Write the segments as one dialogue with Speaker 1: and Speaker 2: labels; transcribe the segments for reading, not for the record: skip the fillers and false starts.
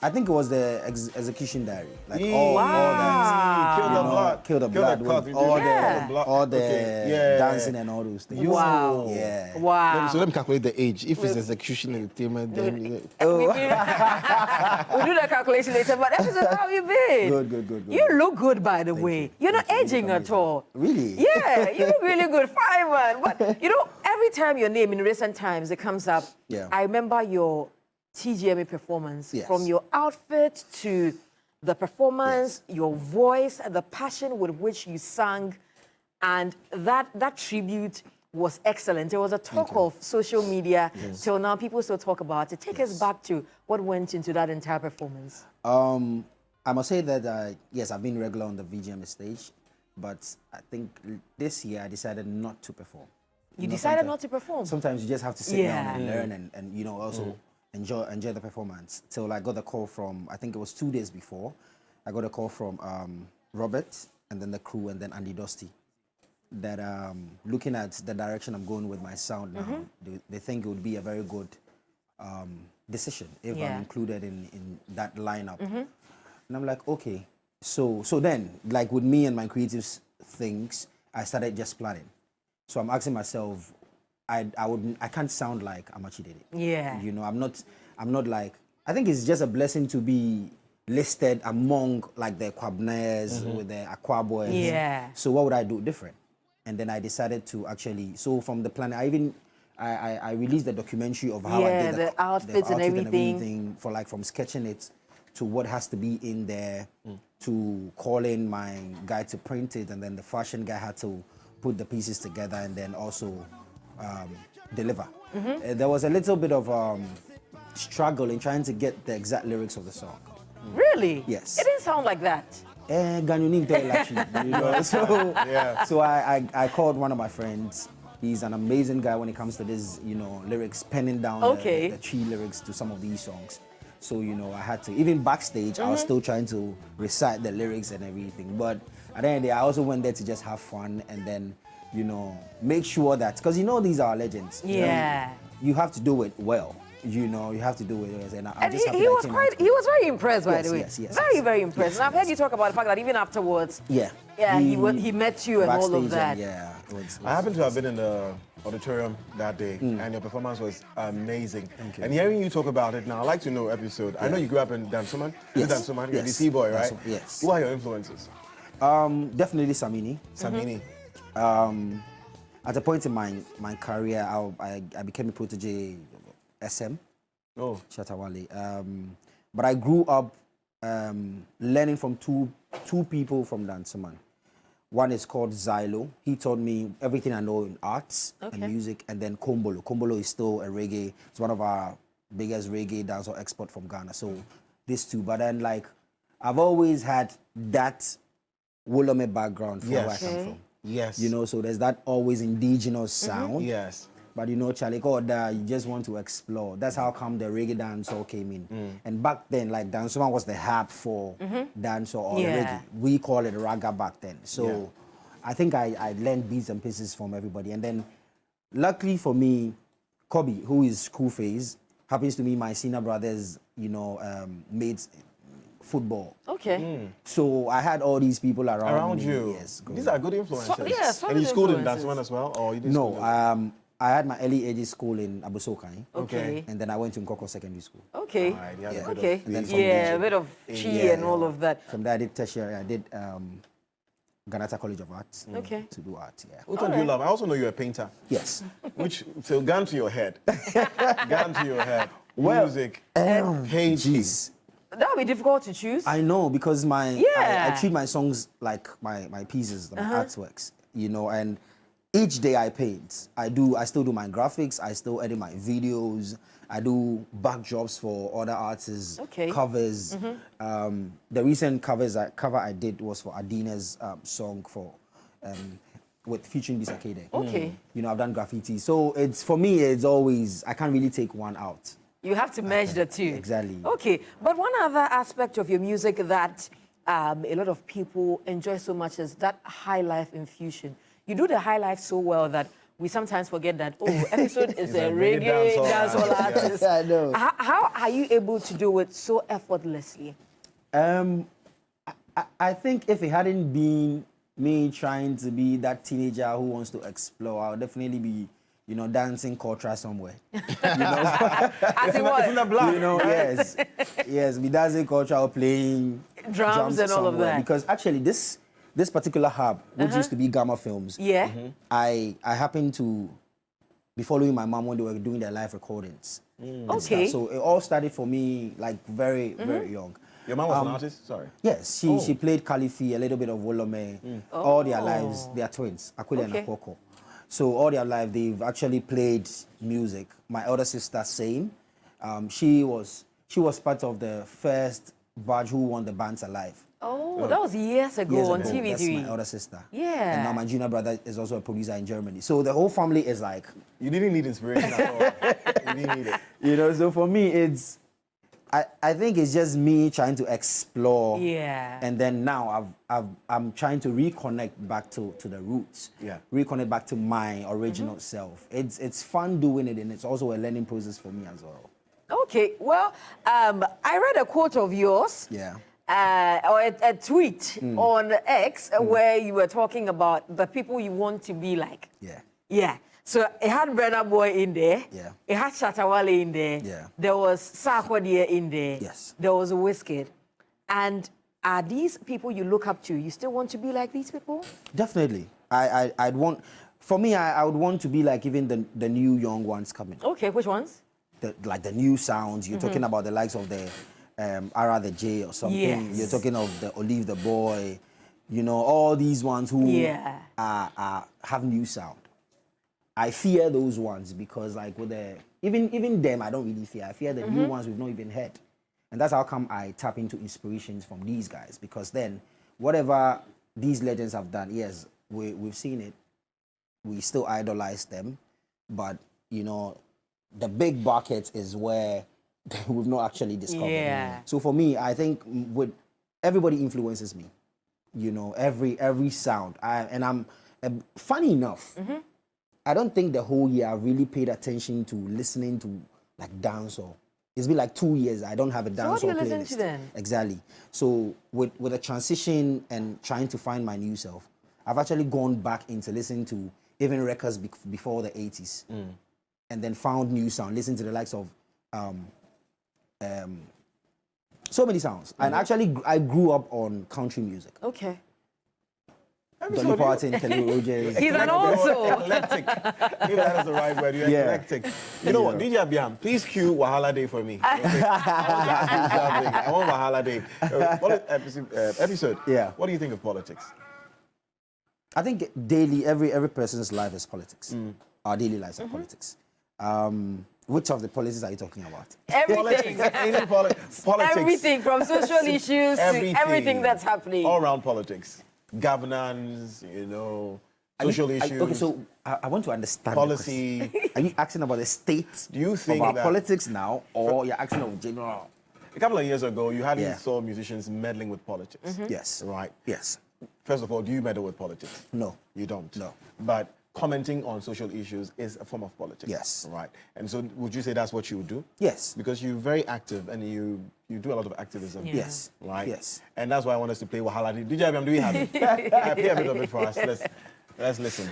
Speaker 1: I think it was the execution diary, like all that.
Speaker 2: Kill the blood.
Speaker 1: Kill the blood. With all the dancing and all those things.
Speaker 3: Wow.
Speaker 1: Yeah.
Speaker 3: Wow.
Speaker 2: So let me calculate the age. If it's execution entertainment, then
Speaker 3: We'll do the calculation later. But Epixode, how have you been?
Speaker 1: Good.
Speaker 3: You look good, by the way. You're not aging at all.
Speaker 1: Really?
Speaker 3: Yeah, you look really good. Fine, man. But, you know, every time your name in recent times, it comes up.
Speaker 1: Yeah.
Speaker 3: I remember your TGMA performance.
Speaker 1: Yes.
Speaker 3: From your outfit to the performance, your voice, and the passion with which you sang. And that tribute was excellent. There was a talk of social media. Till now, people still talk about it. Take us back to what went into that entire performance.
Speaker 1: I must say that, yes, I've been regular on the VGM stage, but I think this year I decided not to perform.
Speaker 3: You decided not to perform?
Speaker 1: Sometimes you just have to sit down and learn and you know, also enjoy the performance. Till I got a call from, I think it was 2 days before, I got a call from Robert and then the crew and then Andy Dusty that looking at the direction I'm going with my sound now, they think it would be a very good decision if I'm included in that lineup. And I'm like, okay. So then, like with me and my creative things, I started just planning. So I'm asking myself, I can't sound like Amachi did it.
Speaker 3: Yeah.
Speaker 1: You know, I'm not like, I think it's just a blessing to be listed among like the Kwabners with the Aqua Boys.
Speaker 3: Yeah.
Speaker 1: So what would I do different? And then I decided to actually, so from the plan, I released the documentary of how I did
Speaker 3: the outfits and everything.
Speaker 1: For like from sketching it to what has to be in there, to calling my guy to print it, and then the fashion guy had to put the pieces together and then also deliver. There was a little bit of struggle in trying to get the exact lyrics of the song.
Speaker 3: Really?
Speaker 1: Yes.
Speaker 3: It didn't sound like that.
Speaker 1: Actually, you know? So I called one of my friends. He's an amazing guy when it comes to this, you know, lyrics, penning down the tree lyrics to some of these songs. So, you know, I had to, even backstage, I was still trying to recite the lyrics and everything. But at the end of the day, I also went there to just have fun and then, you know, make sure that, because you know these are legends.
Speaker 3: Yeah.
Speaker 1: You have to do it well. You know, you have to do it.
Speaker 3: And he was very impressed, by the way.
Speaker 1: Yes.
Speaker 3: Very impressed. And I've heard you talk about the fact that even afterwards, he met you and all of that.
Speaker 2: I happened to have been in the auditorium that day, and your performance was amazing.
Speaker 1: Thank you.
Speaker 2: And hearing you talk about it now, I'd like to know Epixode. I know you grew up in Dansoman.
Speaker 1: Yes.
Speaker 2: Dansoman, you're a DC boy, right?
Speaker 1: Yes.
Speaker 2: Who are your influences?
Speaker 1: Definitely Samini.
Speaker 2: Samini.
Speaker 1: At a point in my career, I became a protege of SM.
Speaker 2: Oh.
Speaker 1: Shatawale. But I grew up learning from two people from Dansoman. One is called Zylo. He taught me everything I know in arts and music. And then Kombolo. Kombolo is still a reggae. It's one of our biggest reggae dancehall export from Ghana. So these two. But then, like, I've always had that Wolome background from where I come from.
Speaker 2: Yes.
Speaker 1: You know, so there's that always indigenous sound.
Speaker 2: Yes.
Speaker 1: But you know, Charlie Koda, you just want to explore. That's how come the reggae dancehall came in. And back then, like, dancehall was the hub for dancehall or reggae. We call it raga back then. So I think I learned bits and pieces from everybody. And then, luckily for me, Kobe, who is Coolface, happens to be my senior brother's, you know, mates football.
Speaker 3: Okay.
Speaker 1: So I had all these people around me.
Speaker 2: you.
Speaker 1: Yes.
Speaker 2: These are good influences.
Speaker 3: So,
Speaker 2: and you schooled in Dansoman as well, or you didn't?
Speaker 1: No. I had my early ages school in Abusokai.
Speaker 3: Okay.
Speaker 1: And then I went to Nkoko Secondary School.
Speaker 3: Okay.
Speaker 2: All right, you had a bit
Speaker 3: Okay.
Speaker 2: of
Speaker 3: A bit of chi and all of that.
Speaker 1: From there I did tertiary. I did Ganata College of Arts.
Speaker 3: Okay.
Speaker 1: To do art, yeah.
Speaker 2: What do you love? I also know you're a painter.
Speaker 1: Yes.
Speaker 2: So gun to your head. Gun to your head.
Speaker 1: Well,
Speaker 2: Music. Painting.
Speaker 3: That would be difficult to choose.
Speaker 1: I know, because I treat my songs like my pieces, my artworks, you know, and each day I paint. I still do my graphics, I still edit my videos, I do backdrops for other artists, covers. The recent cover I did was for Adina's song for with featuring Bisakede.
Speaker 3: Okay.
Speaker 1: You know, I've done graffiti. So it's, for me, it's always, I can't really take one out.
Speaker 3: You have to merge the two.
Speaker 1: Exactly.
Speaker 3: Okay, but one other aspect of your music that a lot of people enjoy so much is that high life infusion. You do the high life so well that we sometimes forget that, Epixode is a
Speaker 2: a reggae
Speaker 3: reggae
Speaker 2: dancehall
Speaker 3: dancehall artist.
Speaker 1: I know.
Speaker 3: How are you able to do it so effortlessly?
Speaker 1: I think if it hadn't been me trying to be that teenager who wants to explore, I would definitely be, dancing culture somewhere.
Speaker 3: As in what?
Speaker 2: It's in the blood.
Speaker 1: Yes, be dancing culture or playing
Speaker 3: Drums and all of
Speaker 1: somewhere.
Speaker 3: that.
Speaker 1: Because actually, this particular hub, which used to be Gamma Films,
Speaker 3: Yeah.
Speaker 1: I happened to be following my mom when they were doing their live recordings. and
Speaker 3: Okay.
Speaker 1: stuff. So it all started for me like very, very young.
Speaker 2: Your mom was an artist? Sorry.
Speaker 1: Yes, she played Khalifi, a little bit of Wolome. All their lives, they are twins, Aquila and Akoko. So all their life, they've actually played music. My elder sister, same. She was part of the first batch who won the Bands Alive.
Speaker 3: Oh, that was years ago
Speaker 1: Years
Speaker 3: on
Speaker 1: ago.
Speaker 3: TV3.
Speaker 1: That's my elder sister.
Speaker 3: Yeah.
Speaker 1: And now my junior brother is also a producer in Germany. So the whole family is like,
Speaker 2: You didn't need inspiration at all. You didn't need it.
Speaker 1: so for me, it's, I think it's just me trying to explore.
Speaker 3: Yeah.
Speaker 1: And then now I'm trying to reconnect back to the roots.
Speaker 2: Yeah.
Speaker 1: Reconnect back to my original self. It's fun doing it, and it's also a learning process for me as well.
Speaker 3: Okay, well, I read a quote of yours.
Speaker 1: Yeah.
Speaker 3: Or a tweet on X where you were talking about the people you want to be like.
Speaker 1: Yeah.
Speaker 3: Yeah. So it had Brenner Boy in there.
Speaker 1: Yeah.
Speaker 3: It had Shatawale in there.
Speaker 1: Yeah.
Speaker 3: There was Sarkodie in there.
Speaker 1: Yes.
Speaker 3: There was Wizkid. And are these people you look up to? You still want to be like these people?
Speaker 1: Definitely. I'd want, for me, I would want to be like even the new young ones coming.
Speaker 3: Okay, which ones?
Speaker 1: Like the new sounds. You're talking about the likes of the Ara the J or something.
Speaker 3: Yes.
Speaker 1: You're talking of the Olive the Boy. All these ones who have new sound. I fear those ones because like with the even them I don't really fear. I fear the new ones we've not even heard. And that's how come I tap into inspirations from these guys, because then whatever these legends have done, yes, we've seen it. We still idolize them, but the big bucket is where we've not actually discovered.
Speaker 3: Yeah.
Speaker 1: So for me, I think with everybody influences me. Every sound. I'm funny enough. I don't think the whole year I really paid attention to listening to like dancehall. It's been like 2 years. I don't have a dancehall
Speaker 3: what do you
Speaker 1: playlist.
Speaker 3: listen to then?
Speaker 1: Exactly. So with a transition and trying to find my new self, I've actually gone back into listening to even records before the 80s, and then found new sound. Listen to the likes of so many sounds. And actually, I grew up on country music.
Speaker 3: Okay.
Speaker 1: Dolly Parton, Kenny Rogers.
Speaker 3: He's an also.
Speaker 2: Eclectic. Maybe that is the right word. You're
Speaker 1: Yeah.
Speaker 2: eclectic. You know what? DJ Abiam, please cue Wahala Day for me. Okay? I want Wahala Day. Episode.
Speaker 1: Yeah.
Speaker 2: What do you think of politics?
Speaker 1: I think daily, every person's life is politics. Our daily lives are politics. Which of the politics are you talking about?
Speaker 3: Everything.
Speaker 2: Any politics.
Speaker 3: Everything from social issues to everything that's happening.
Speaker 2: All around politics. Governance, social issues.
Speaker 1: Okay, so I want to understand the
Speaker 2: policy.
Speaker 1: question. Are you asking about the state
Speaker 2: Do you think
Speaker 1: of our
Speaker 2: that-
Speaker 1: politics now, or you're asking of general?
Speaker 2: A couple of years ago, you hardly
Speaker 1: Yeah.
Speaker 2: saw musicians meddling with politics.
Speaker 1: Yes.
Speaker 2: Right.
Speaker 1: Yes.
Speaker 2: First of all, do you meddle with politics?
Speaker 1: No.
Speaker 2: You don't.
Speaker 1: No.
Speaker 2: But commenting on social issues is a form of politics.
Speaker 1: Yes.
Speaker 2: Right. And so would you say that's what you would do?
Speaker 1: Yes.
Speaker 2: Because you're very active and you do a lot of activism.
Speaker 3: Yeah.
Speaker 1: Yes.
Speaker 2: Right?
Speaker 1: Yes.
Speaker 2: And that's why I want us to play Wahala. DJ Abiam, do we have it? Play a bit of it for us. Let's listen.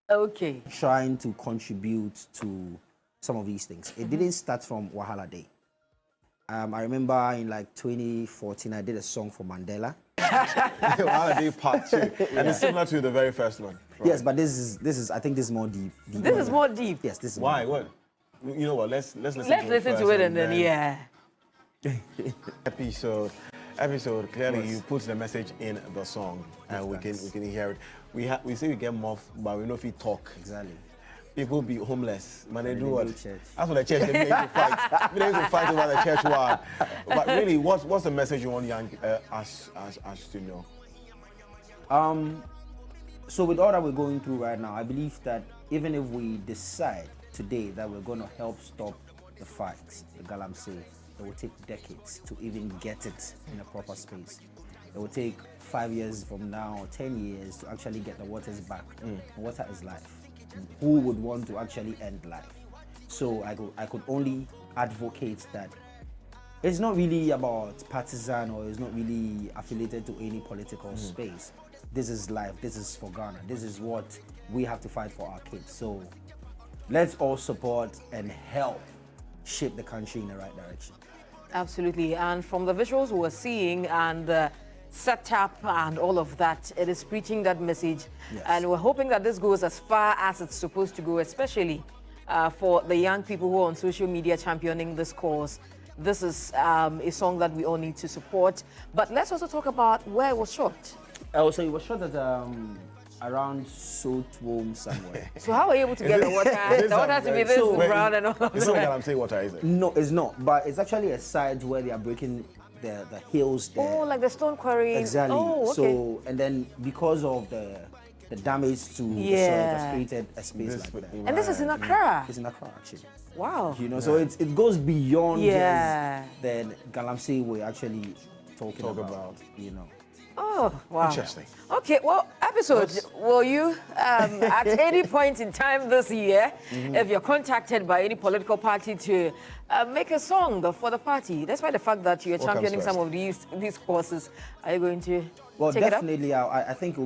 Speaker 3: Okay.
Speaker 1: Trying to contribute to some of these things. It didn't start from Wahala Day. I remember in like 2014, I did a song for Mandela.
Speaker 2: Wahala Day Part 2. And it's similar to the very first one. Right?
Speaker 1: Yes, but this is I think this is more deep.
Speaker 3: This is more deep.
Speaker 1: Yes, this is
Speaker 2: Why?
Speaker 1: more
Speaker 2: What? You know what? Let's listen
Speaker 3: Let's
Speaker 2: to it
Speaker 3: listen
Speaker 2: first
Speaker 3: to it and then, yeah.
Speaker 2: Episode. Clearly, you put the message in the song, and we can hear it. We say we get more, but we know if we talk.
Speaker 1: Exactly.
Speaker 2: People be homeless, man. They do
Speaker 1: they
Speaker 2: what?
Speaker 1: do church.
Speaker 2: That's what the church. They make you fight. They make you fight over the church war. But really, what's the message you want young us to know?
Speaker 1: So with all that we're going through right now, I believe that even if we decide today that we're going to help stop the fights, the Galamsey, it will take decades to even get it in a proper space. it will take 5 years from now or 10 years to actually get the waters back. Water is life. Who would want to actually end life? So I could only advocate that it's not really about partisan or it's not really affiliated to any political space. This is life. This is for Ghana. This is what we have to fight for our kids. So let's all support and help shape the country in the right direction.
Speaker 3: Absolutely. And from the visuals we're seeing and the setup and all of that, it is preaching that message.
Speaker 1: Yes.
Speaker 3: And we're hoping that this goes as far as it's supposed to go, especially for the young people who are on social media championing this cause. This is a song that we all need to support. But let's also talk about where it was shot.
Speaker 1: So it was shot at around Sotwom somewhere.
Speaker 3: So how were you able to get the water? The water has to be this brown and all of
Speaker 2: It's not
Speaker 3: that.
Speaker 2: Galamsey water, is it?
Speaker 1: No, it's not. But it's actually a side where they are breaking the hills there.
Speaker 3: Oh, like the stone quarries.
Speaker 1: Exactly.
Speaker 3: Oh, okay.
Speaker 1: So, and then because of the damage to the soil, it has created a space like that.
Speaker 3: And this is in Accra.
Speaker 1: It's in Accra, actually.
Speaker 3: Wow.
Speaker 1: You know, so it goes beyond
Speaker 3: Yeah.
Speaker 1: just the Galamsey we're actually talking about, you know.
Speaker 3: Oh, wow.
Speaker 2: Interesting.
Speaker 3: Okay, well, Epixode, will you, at any point in time this year, if you're contacted by any political party to make a song for the party, despite the fact that you're
Speaker 2: What comes
Speaker 3: championing some
Speaker 2: first?
Speaker 3: of these causes, are you going to
Speaker 1: Well,
Speaker 3: take it up?
Speaker 1: definitely, I think it will be